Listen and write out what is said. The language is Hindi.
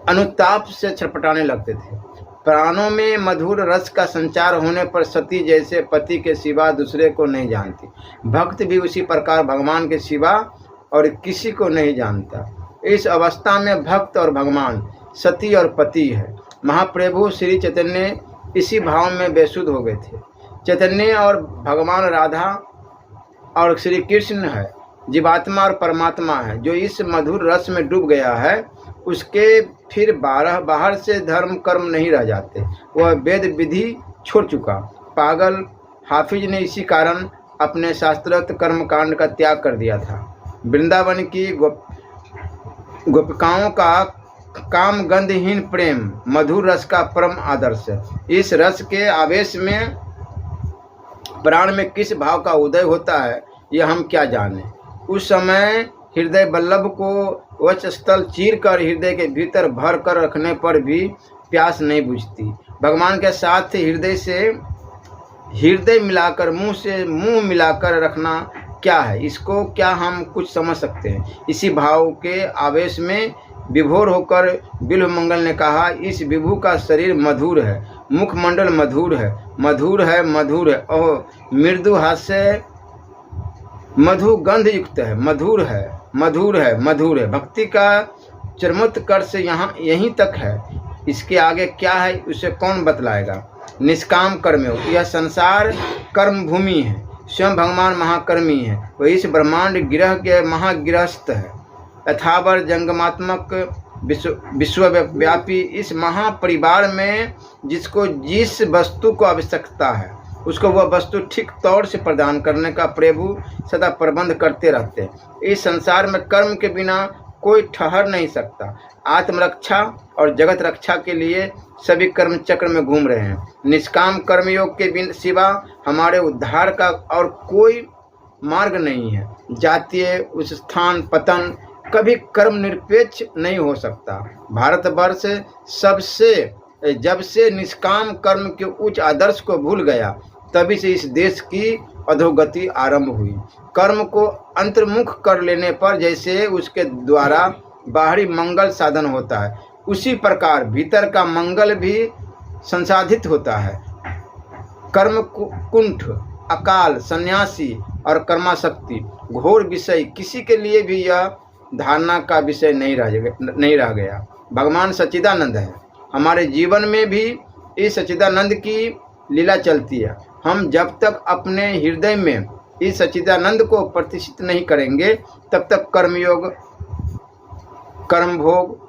अनुताप से छटपटाने लगते थे। प्राणों में मधुर रस का संचार होने पर सती जैसे पति के सिवा दूसरे को नहीं जानती, भक्त भी उसी प्रकार भगवान के सिवा और किसी को नहीं जानता। इस अवस्था में भक्त और भगवान, सती और पति है। महाप्रभु श्री चैतन्य इसी भाव में बेसुध हो गए थे। चैतन्य और भगवान राधा और श्री कृष्ण है, जीवात्मा और परमात्मा है। जो इस मधुर रस में डूब गया है उसके फिर बाहर से धर्म कर्म नहीं रह जाते। वह वेद विधि छोड़ चुका। पागल हाफिज ने इसी कारण अपने शास्त्रोक्त कर्मकांड का त्याग कर दिया था। वृंदावन की गोपिकाओं का काम गंधहीन प्रेम मधुर रस का परम आदर्श है। इस रस के आवेश में प्राण में किस भाव का उदय होता है यह हम क्या जाने। उस समय हृदय बल्लभ को वक्षस्थल चीर कर हृदय के भीतर भर कर रखने पर भी प्यास नहीं बुझती। भगवान के साथ हृदय से हृदय मिलाकर मुंह से मुंह मिलाकर रखना क्या है, इसको क्या हम कुछ समझ सकते हैं। इसी भाव के आवेश में विभोर होकर बिल्व मंगल ने कहा, इस विभु का शरीर मधुर है, मुखमंडल मधुर है, मधुर है, मधुर है, और मृदु हास्य मधु गंध युक्त है, मधुर है, मधुर है, मधुर है। भक्ति का चरमोत्कर्ष यहाँ यहीं तक है, इसके आगे क्या है उसे कौन बतलाएगा। निष्काम कर्मयोग, यह संसार कर्म भूमि है, स्वयं भगवान महाकर्मी है। वह इस ब्रह्मांड गिरह के महागिरहस्थ है। यथावर जंगमात्मक विश्वव्यापी इस महापरिवार में जिसको जिस वस्तु को आवश्यकता है उसको वह वस्तु ठीक तौर से प्रदान करने का प्रभु सदा प्रबंध करते रहते हैं। इस संसार में कर्म के बिना कोई ठहर नहीं सकता। आत्मरक्षा और जगत रक्षा के लिए सभी कर्म चक्र में घूम रहे हैं। निष्काम कर्मयोग के बिना सिवा हमारे उद्धार का और कोई मार्ग नहीं है। जातीय उस स्थान पतन कभी कर्म निरपेक्ष नहीं हो सकता। भारतवर्ष जब से निष्काम कर्म के उच्च आदर्श को भूल गया तभी से इस देश की अधोगति आरंभ हुई। कर्म को अंतर्मुख कर लेने पर जैसे उसके द्वारा बाहरी मंगल साधन होता है उसी प्रकार भीतर का मंगल भी संसाधित होता है। कर्म कुंठ, अकाल, सन्यासी और कर्माशक्ति घोर विषय किसी के लिए भी यह धारणा का विषय नहीं रह गया। भगवान सच्चिदानंद है। हमारे जीवन में भी इस सच्चिदानंद की लीला चलती है। हम जब तक अपने हृदय में इस सच्चिदानंद को प्रतिष्ठित नहीं करेंगे तब तक कर्मयोग, कर्मभोग